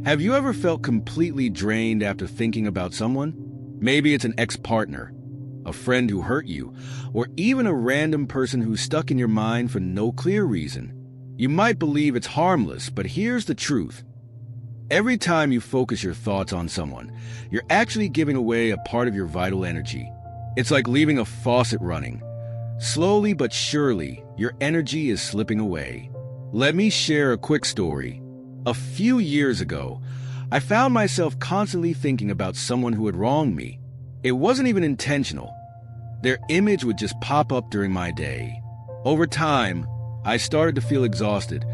Have you ever felt completely drained after thinking about someone? Maybe it's an ex-partner, a friend who hurt you, or even a random person who's stuck in your mind for no clear reason. You might believe it's harmless, but here's the truth. Every time you focus your thoughts on someone, you're actually giving away a part of your vital energy. It's like leaving a faucet running. Slowly but surely, your energy is slipping away. Let me share a quick story. A few years ago, I found myself constantly thinking about someone who had wronged me. It wasn't even intentional. Their image would just pop up during my day. Over time, I started to feel exhausted,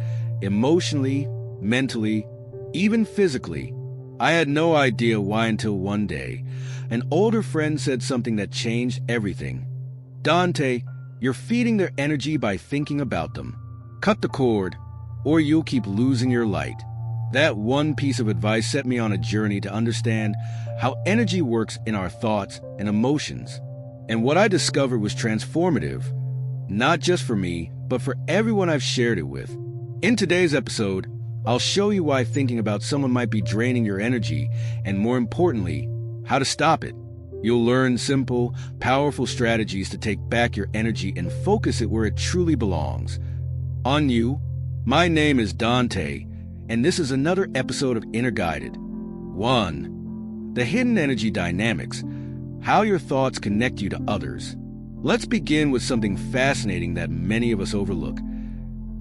emotionally, mentally, even physically. I had no idea why until one day, an older friend said something that changed everything. "Dante, you're feeding their energy by thinking about them. Cut the cord, or you'll keep losing your light." That one piece of advice set me on a journey to understand how energy works in our thoughts and emotions. And what I discovered was transformative, not just for me, but for everyone I've shared it with. In today's episode, I'll show you why thinking about someone might be draining your energy, and more importantly, how to stop it. You'll learn simple, powerful strategies to take back your energy and focus it where it truly belongs. On you. My name is Dante, and this is another episode of Inner Guided. 1. The hidden energy dynamics, how your thoughts connect you to others. Let's begin with something fascinating that many of us overlook.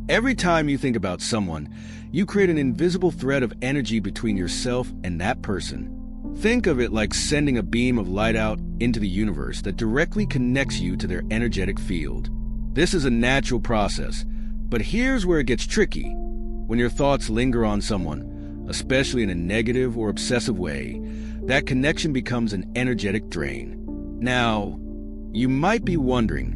Every time you think about someone, you create an invisible thread of energy between yourself and that person. Think of it like sending a beam of light out into the universe that directly connects you to their energetic field. This is a natural process. But here's where it gets tricky. When your thoughts linger on someone, especially in a negative or obsessive way, that connection becomes an energetic drain. Now, you might be wondering,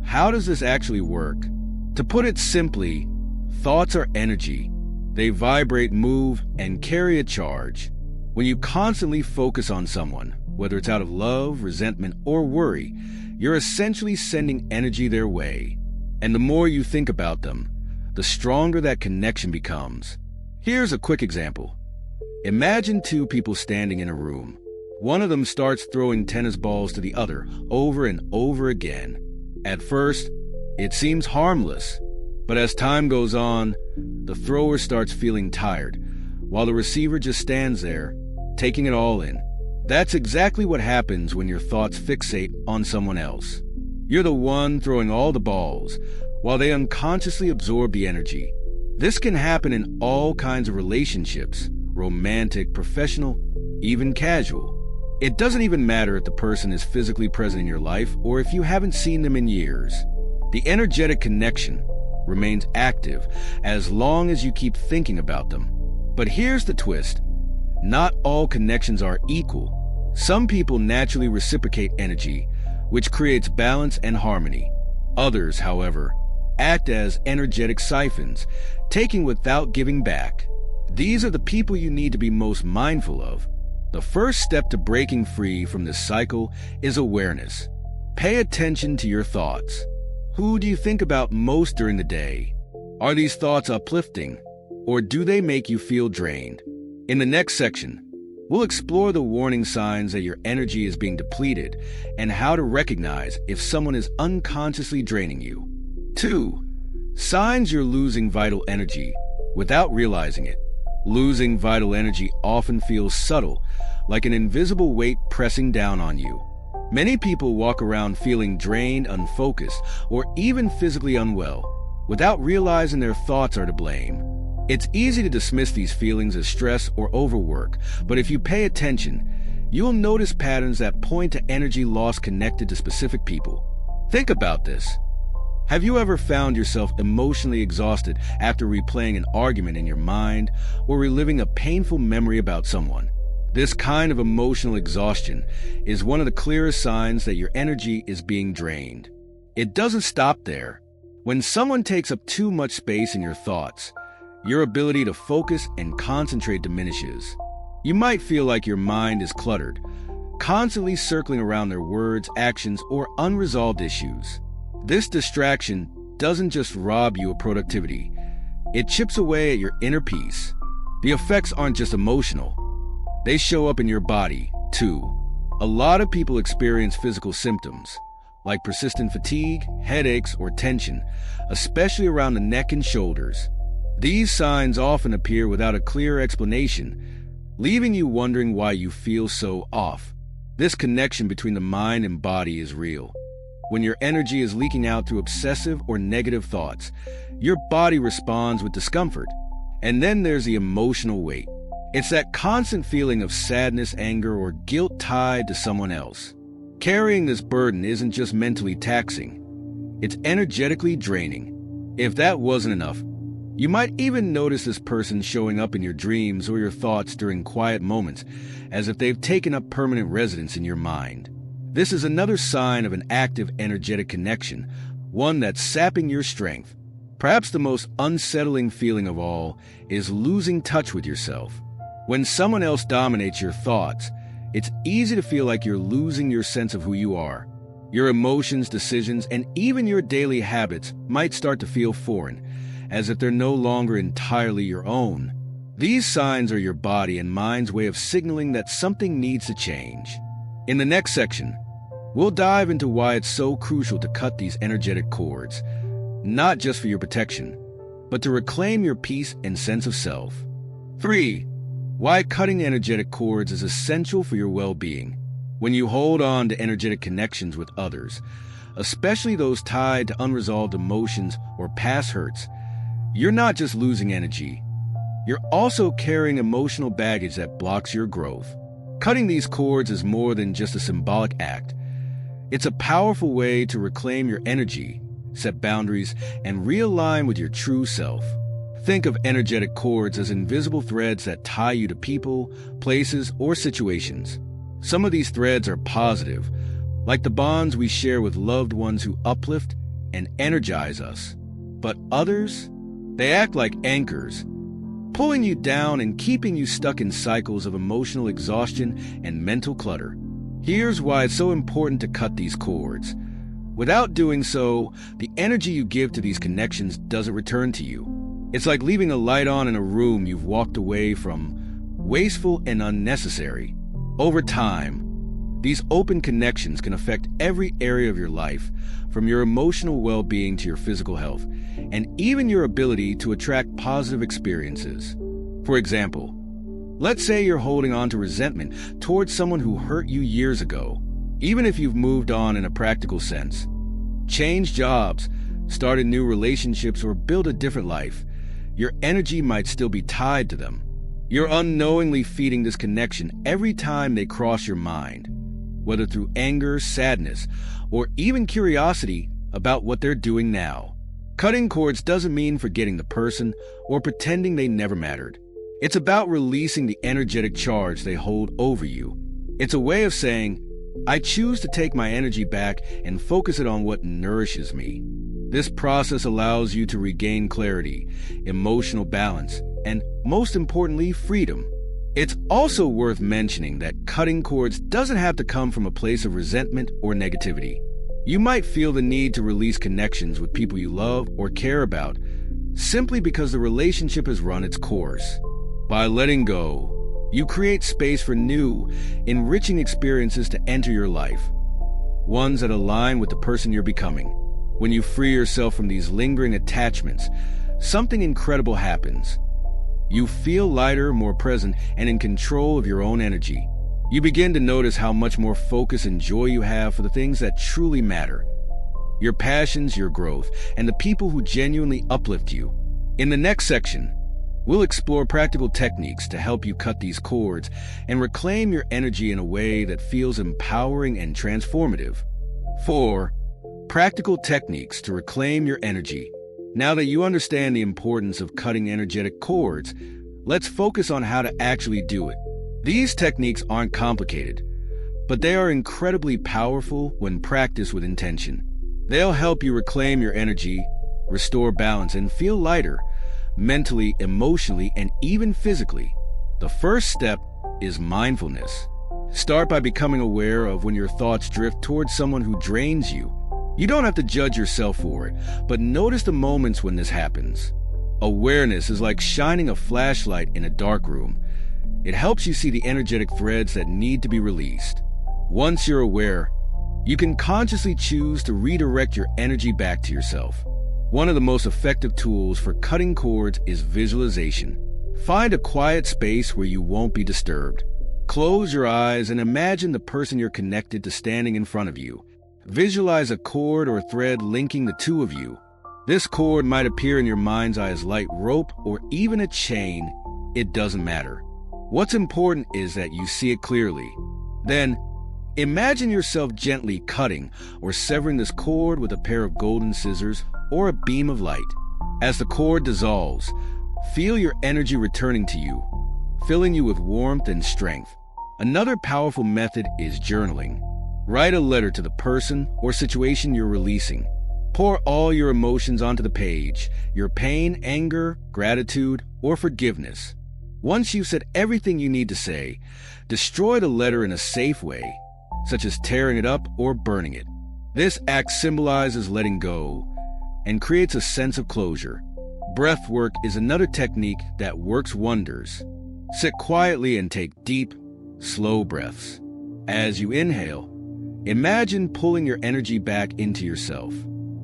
how does this actually work? To put it simply, thoughts are energy. They vibrate, move, and carry a charge. When you constantly focus on someone, whether it's out of love, resentment, or worry, you're essentially sending energy their way. And the more you think about them, the stronger that connection becomes. Here's a quick example. Imagine two people standing in a room. One of them starts throwing tennis balls to the other over and over again. At first, it seems harmless, but as time goes on, the thrower starts feeling tired, while the receiver just stands there, taking it all in. That's exactly what happens when your thoughts fixate on someone else. You're the one throwing all the balls, while they unconsciously absorb the energy. This can happen in all kinds of relationships, romantic, professional, even casual. It doesn't even matter if the person is physically present in your life or if you haven't seen them in years. The energetic connection remains active as long as you keep thinking about them. But here's the twist. Not all connections are equal. Some people naturally reciprocate energy, which creates balance and harmony. Others, however, act as energetic siphons, taking without giving back. These are the people you need to be most mindful of. The first step to breaking free from this cycle is awareness. Pay attention to your thoughts. Who do you think about most during the day? Are these thoughts uplifting, or do they make you feel drained? In the next section, we'll explore the warning signs that your energy is being depleted and how to recognize if someone is unconsciously draining you. 2. Signs you're losing vital energy without realizing it. Losing vital energy often feels subtle, like an invisible weight pressing down on you. Many people walk around feeling drained, unfocused, or even physically unwell, without realizing their thoughts are to blame. It's easy to dismiss these feelings as stress or overwork, but if you pay attention, you'll notice patterns that point to energy loss connected to specific people. Think about this. Have you ever found yourself emotionally exhausted after replaying an argument in your mind or reliving a painful memory about someone? This kind of emotional exhaustion is one of the clearest signs that your energy is being drained. It doesn't stop there. When someone takes up too much space in your thoughts, your ability to focus and concentrate diminishes. You might feel like your mind is cluttered, constantly circling around their words, actions, or unresolved issues. This distraction doesn't just rob you of productivity, it chips away at your inner peace. The effects aren't just emotional. They show up in your body, too. A lot of people experience physical symptoms, like persistent fatigue, headaches, or tension, especially around the neck and shoulders. These signs often appear without a clear explanation, leaving you wondering why you feel so off. This connection between the mind and body is real. When your energy is leaking out through obsessive or negative thoughts, your body responds with discomfort. And then there's the emotional weight. It's that constant feeling of sadness, anger, or guilt tied to someone else. Carrying this burden isn't just mentally taxing, it's energetically draining. If that wasn't enough, you might even notice this person showing up in your dreams or your thoughts during quiet moments, as if they've taken up permanent residence in your mind. This is another sign of an active energetic connection, one that's sapping your strength. Perhaps the most unsettling feeling of all is losing touch with yourself. When someone else dominates your thoughts, it's easy to feel like you're losing your sense of who you are. Your emotions, decisions, and even your daily habits might start to feel foreign, as if they're no longer entirely your own. These signs are your body and mind's way of signaling that something needs to change. In the next section, we'll dive into why it's so crucial to cut these energetic cords, not just for your protection, but to reclaim your peace and sense of self. 3. Why cutting energetic cords is essential for your well-being. When you hold on to energetic connections with others, especially those tied to unresolved emotions or past hurts, you're not just losing energy, you're also carrying emotional baggage that blocks your growth. Cutting these cords is more than just a symbolic act. It's a powerful way to reclaim your energy, set boundaries, and realign with your true self. Think of energetic cords as invisible threads that tie you to people, places, or situations. Some of these threads are positive, like the bonds we share with loved ones who uplift and energize us. But others, they act like anchors, pulling you down and keeping you stuck in cycles of emotional exhaustion and mental clutter. Here's why it's so important to cut these cords. Without doing so, the energy you give to these connections doesn't return to you. It's like leaving a light on in a room you've walked away from, wasteful and unnecessary. Over time, these open connections can affect every area of your life, from your emotional well-being to your physical health, and even your ability to attract positive experiences. For example, let's say you're holding on to resentment towards someone who hurt you years ago. Even if you've moved on in a practical sense, changed jobs, started new relationships, or built a different life, your energy might still be tied to them. You're unknowingly feeding this connection every time they cross your mind, whether through anger, sadness, or even curiosity about what they're doing now. Cutting cords doesn't mean forgetting the person or pretending they never mattered. It's about releasing the energetic charge they hold over you. It's a way of saying, I choose to take my energy back and focus it on what nourishes me. This process allows you to regain clarity, emotional balance, and most importantly, freedom. It's also worth mentioning that cutting cords doesn't have to come from a place of resentment or negativity. You might feel the need to release connections with people you love or care about, simply because the relationship has run its course. By letting go, you create space for new, enriching experiences to enter your life, ones that align with the person you're becoming. When you free yourself from these lingering attachments, something incredible happens. You feel lighter, more present, and in control of your own energy. You begin to notice how much more focus and joy you have for the things that truly matter. Your passions, your growth, and the people who genuinely uplift you. In the next section, we'll explore practical techniques to help you cut these cords and reclaim your energy in a way that feels empowering and transformative. 4. Practical techniques to reclaim your energy. Now that you understand the importance of cutting energetic cords, let's focus on how to actually do it. These techniques aren't complicated, but they are incredibly powerful when practiced with intention. They'll help you reclaim your energy, restore balance, and feel lighter, mentally, emotionally, and even physically. The first step is mindfulness. Start by becoming aware of when your thoughts drift towards someone who drains you. You don't have to judge yourself for it, but notice the moments when this happens. Awareness is like shining a flashlight in a dark room. It helps you see the energetic threads that need to be released. Once you're aware, you can consciously choose to redirect your energy back to yourself. One of the most effective tools for cutting cords is visualization. Find a quiet space where you won't be disturbed. Close your eyes and imagine the person you're connected to standing in front of you. Visualize a cord or thread linking the two of you. This cord might appear in your mind's eye as light rope or even a chain. It doesn't matter. What's important is that you see it clearly. Then, imagine yourself gently cutting or severing this cord with a pair of golden scissors or a beam of light. As the cord dissolves, feel your energy returning to you, filling you with warmth and strength. Another powerful method is journaling. Write a letter to the person or situation you're releasing. Pour all your emotions onto the page, your pain, anger, gratitude, or forgiveness. Once you've said everything you need to say, destroy the letter in a safe way, such as tearing it up or burning it. This act symbolizes letting go and creates a sense of closure. Breath work is another technique that works wonders. Sit quietly and take deep, slow breaths. As you inhale, imagine pulling your energy back into yourself.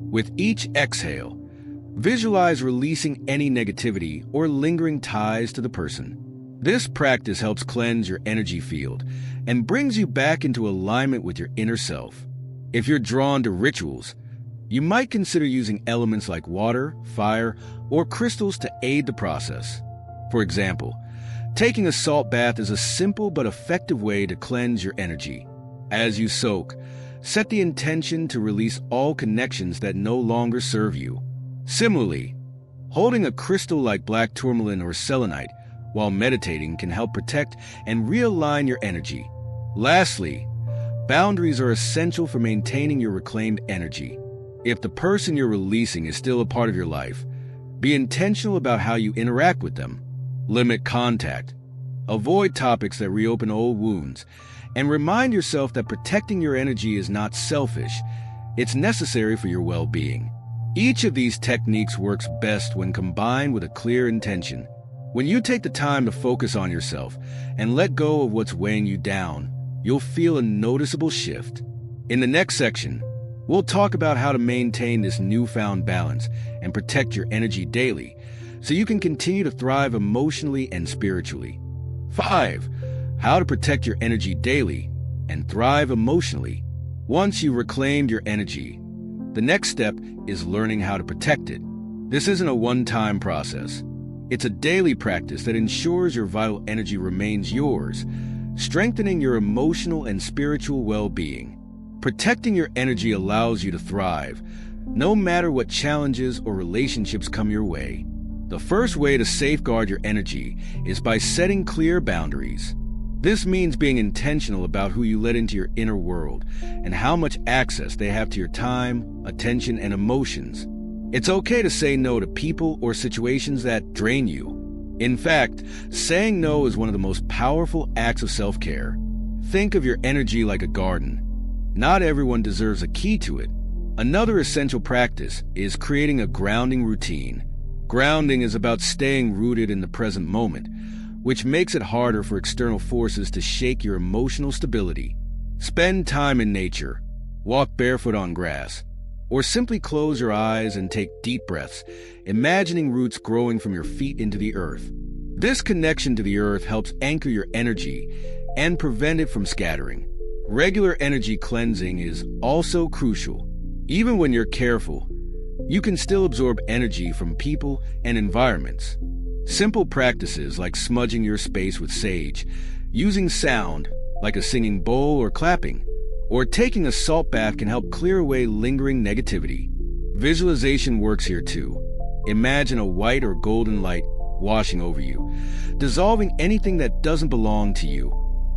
With each exhale, visualize releasing any negativity or lingering ties to the person. This practice helps cleanse your energy field and brings you back into alignment with your inner self. If you're drawn to rituals, you might consider using elements like water, fire, or crystals to aid the process. For example, taking a salt bath is a simple but effective way to cleanse your energy. As you soak, set the intention to release all connections that no longer serve you. Similarly, holding a crystal like black tourmaline or selenite while meditating can help protect and realign your energy. Lastly, boundaries are essential for maintaining your reclaimed energy. If the person you're releasing is still a part of your life, be intentional about how you interact with them. Limit contact. Avoid topics that reopen old wounds, and remind yourself that protecting your energy is not selfish. It's necessary for your well-being. Each of these techniques works best when combined with a clear intention. When you take the time to focus on yourself and let go of what's weighing you down, you'll feel a noticeable shift. In the next section, we'll talk about how to maintain this newfound balance and protect your energy daily so you can continue to thrive emotionally and spiritually. 5. How to protect your energy daily and thrive emotionally. Once you've reclaimed your energy, the next step is learning how to protect it. This isn't a one-time process. It's a daily practice that ensures your vital energy remains yours, strengthening your emotional and spiritual well-being. Protecting your energy allows you to thrive, no matter what challenges or relationships come your way. The first way to safeguard your energy is by setting clear boundaries. This means being intentional about who you let into your inner world and how much access they have to your time, attention, and emotions. It's okay to say no to people or situations that drain you. In fact, saying no is one of the most powerful acts of self-care. Think of your energy like a garden. Not everyone deserves a key to it. Another essential practice is creating a grounding routine. Grounding is about staying rooted in the present moment, which makes it harder for external forces to shake your emotional stability. Spend time in nature, walk barefoot on grass, or simply close your eyes and take deep breaths, imagining roots growing from your feet into the earth. This connection to the earth helps anchor your energy and prevent it from scattering. Regular energy cleansing is also crucial. Even when you're careful, you can still absorb energy from people and environments. Simple practices like smudging your space with sage, using sound like a singing bowl or clapping, or taking a salt bath can help clear away lingering negativity. Visualization works here too. Imagine a white or golden light washing over you, dissolving anything that doesn't belong to you.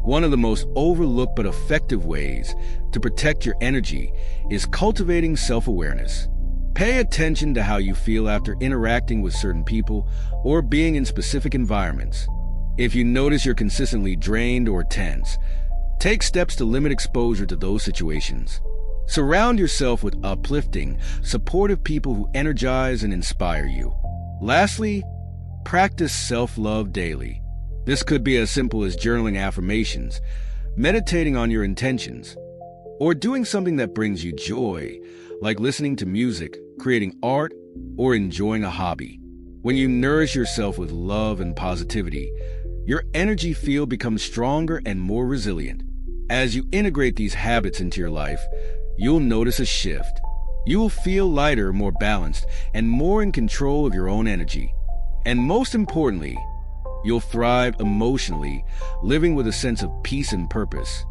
One of the most overlooked but effective ways to protect your energy is cultivating self-awareness. Pay attention to how you feel after interacting with certain people or being in specific environments. If you notice you're consistently drained or tense, take steps to limit exposure to those situations. Surround yourself with uplifting, supportive people who energize and inspire you. Lastly, practice self-love daily. This could be as simple as journaling affirmations, meditating on your intentions, or doing something that brings you joy, like listening to music, creating art, or enjoying a hobby. When you nourish yourself with love and positivity, your energy field becomes stronger and more resilient. As you integrate these habits into your life, you'll notice a shift. You will feel lighter, more balanced, and more in control of your own energy. And most importantly, you'll thrive emotionally, living with a sense of peace and purpose.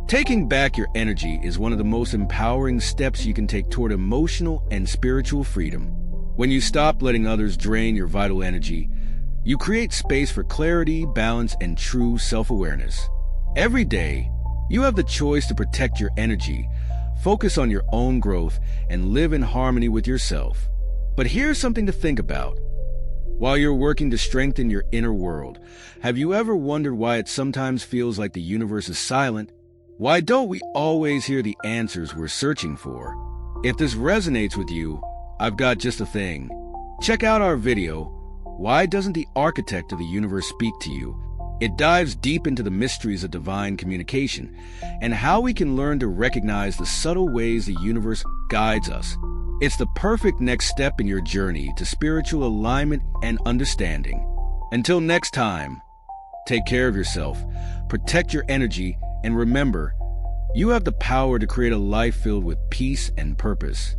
Taking back your energy is one of the most empowering steps you can take toward emotional and spiritual freedom. When you stop letting others drain your vital energy, you create space for clarity, balance, and true self-awareness. Every day, you have the choice to protect your energy, focus on your own growth, and live in harmony with yourself. But here's something to think about. While you're working to strengthen your inner world, have you ever wondered why it sometimes feels like the universe is silent? Why don't we always hear the answers we're searching for? If this resonates with you, I've got just a thing. Check out our video, Why Doesn't the Architect of the Universe Speak to You? It dives deep into the mysteries of divine communication and how we can learn to recognize the subtle ways the universe guides us. It's the perfect next step in your journey to spiritual alignment and understanding. Until next time, take care of yourself, protect your energy, and remember, you have the power to create a life filled with peace and purpose.